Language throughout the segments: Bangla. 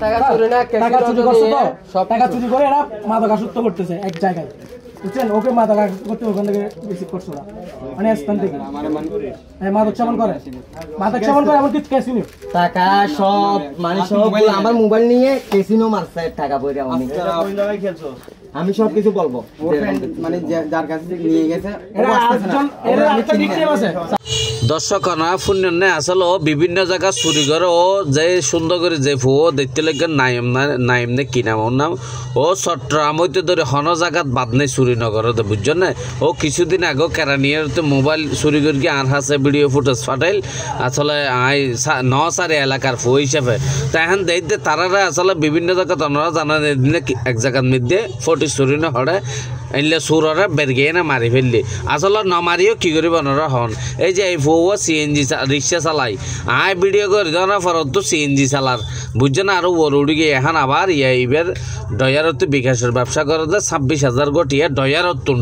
টাকা চুরি করছে তো সব টাকা চুরি করে এরা মাদকাসক্ত করতেছে এক জায়গায় বুঝছেন ওকে মাদকাসক্ত করতে ওখান থেকে রিসিভ করছে ওরা মানে স্থান থেকে মাদক সেবন করে এমনকি ক্যাসিনো টাকা সব মানে সব আমার মোবাইল নিয়ে ক্যাসিনো মারছে টাকা পয়সা আমি সব কিছু বলবো মানে যার কাছে নিয়ে গেছে দর্শক পুণ্যে আসলে বিভিন্ন জায়গা চুরি করে ও যে সুন্দর করে যে ফু দেখতে লাগে নাইম নে কি নাম ওর নাম ও চট্টগ্রাম হইতে ধরে হন জায়গাত বাদ নেই চুরি নগর বুঝছেন না ও কিছুদিন আগে কেরানিয়ার মোবাইল চুরি করে আর হাসে ভিডিও ফুটেজ ফাটাইল আসলে আই নসারি এলাকার ফু হিসাবে তা এখন দেখতে তারা আসলে বিভিন্ন জায়গাত ওনারা জানা এক জায়গার মধ্যে ফটো চুরি না হরে এলে সুররে বেরগিয়ে না মারি ফেললি আসলে নমারিও কি করিব ওনারা হন এই যে এই ফৌ সিএনজি রিক্সা চালাই আই ভিডিও করে দেওয়ার পরত তো সিএনজি চালার বুঝছেন আরো ওরুড়ি গিয়ে এখন আবার এইবার ডয়ারত বিকাশের ব্যবসা করে 26,000 গটিয়া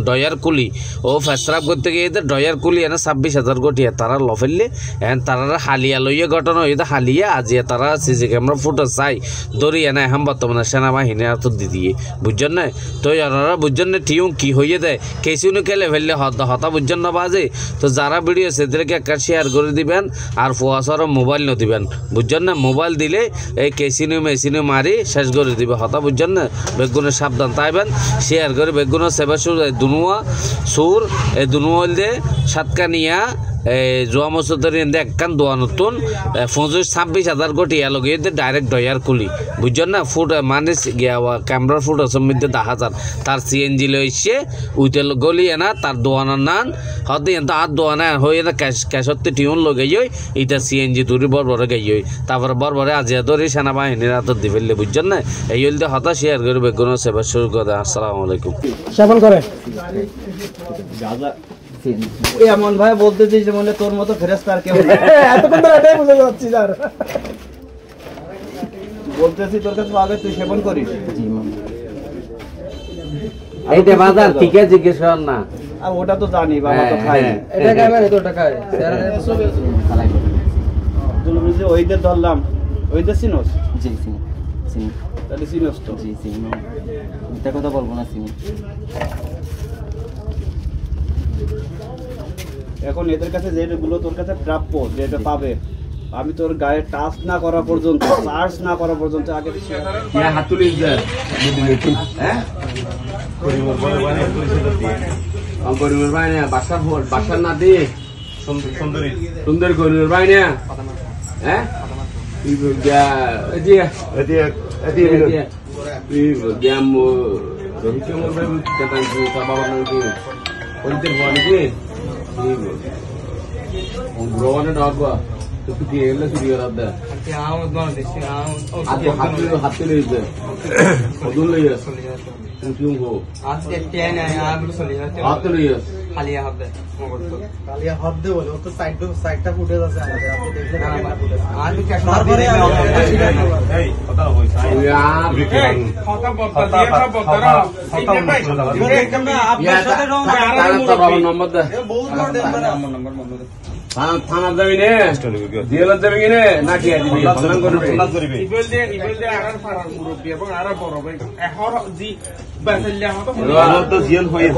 ডয়ার কুলি ও ফেসরাপ করতে গিয়ে ডয়ার কুলি এনে 26,000 গটিয়া তারা লফেললে এখন তারা হালিয়া লইয়া ঘটনা হইতে হালিয়া আজিয়া তারা সিসি ক্যামেরা ফুটেজ চাই দৌড়ি এনে এখন বর্তমানে সেনাবাহিনী তো দিদিয়ে বুঝছেন না তো ওনারা বুঝছেন না টিউন কি হয়ে দেয় কেসিনো খেলে ফেললে হতা বুঝছেন না বাজে তো যারা ভিডিও সেদেরকে একটা শেয়ার করে দিবেন আর ফোয়াশারও মোবাইল ন দিবেন বুঝছেন না মোবাইল দিলে এই কেসিনো মেসিনো মারি শেষ করে দিবে হতা বুঝছেন না বেগুনের সাবধান তাইবেন শেয়ার করে বেগুনের সেবা সুর দুনুয়া সুর এই দুনুয়া দিয়ে সাতকানিয়া যোৱা বছর একখান দোয়া নতুন 26,000 কোটি লগে ডাইরেক্ট ডয়ার কুলি বুঝছেন না ফুট মানে ক্যামেরার ফুট মধ্যে 10,000 তার সিএনজি লইছে উইতে গলি না তার দোয়ানোর নান হতে আর দোয়ানা হয়ে না ক্যাশতে টিউন লগে যাই এটা সিএনজি দূরি বরবরে গাই তারপরে বরবরে আজিয়া ধরে সেনাবাহিনীর হাতত দি ফেললে বুঝছেন না এই হইলে হতা শেয়ার করে বেগুন সেবা শুরু করে আসসালামু আলাইকুম সেবন করে এমন ভাই বলতেছিস যে মনে তোর মতো ফেরেশতা আর কেউ নেই এতক্ষণ ধরে এটাই বুঝে যাচ্ছি স্যার বলতেছি তোর কাছে আগে তুই সেবন করিস জি মাম এইটা বাজার ঠিক আছে জিজ্ঞেস কর না আর ওটা তো জানি বাবা তো খাই এটা খাবে তো টাকা স্যার খালাই তুই বুঝি ওইদের ধরলাম ওইদের চিনোস জি চিনি তাহলে চিনোস তো জি চিনি এটা কথা বলবো না চিনি এখন এদের কাছে যেগুলো তোর কাছে প্রাপ্য যেটা পাবে আমি তোর গায়ে টাচ না করা পর্যন্ত চার্জ না করা পর্যন্ত আগে হাত তুলে হ্যাঁ গরিবের বাইনে বাসার না দিয়ে সুন্দর গরিবের বাইনে হ্যাঁ ডাকবা তুই কি এলে চুরি করার দে হাতে লইছে কদুন লইয়া তুমি গো আজকে ট্রেন হাতে লইয়া খালিয়া হবে খালিয়া হবে বলে ও তো সাইডটা ফুটেজ আছে আমাদের আপনি দেখলে আমি ক্যাশ তারপরে এই কথা হইছে কথা বলতা দিয়ে সব বলতারা একদম না আপনার সাথে রং আর নম্বর দে বহুত বড় ডেঞ্জার নম্বর থানা যাবি নে দিয়েলা যাবি কিনে নাকি দিবি ফোন করবি ইবেল দে আর ফারার মুরব্বি এবং আর বড় ভাই এখন জি বাসাল্লা হতো তো জিয়ান হয়ে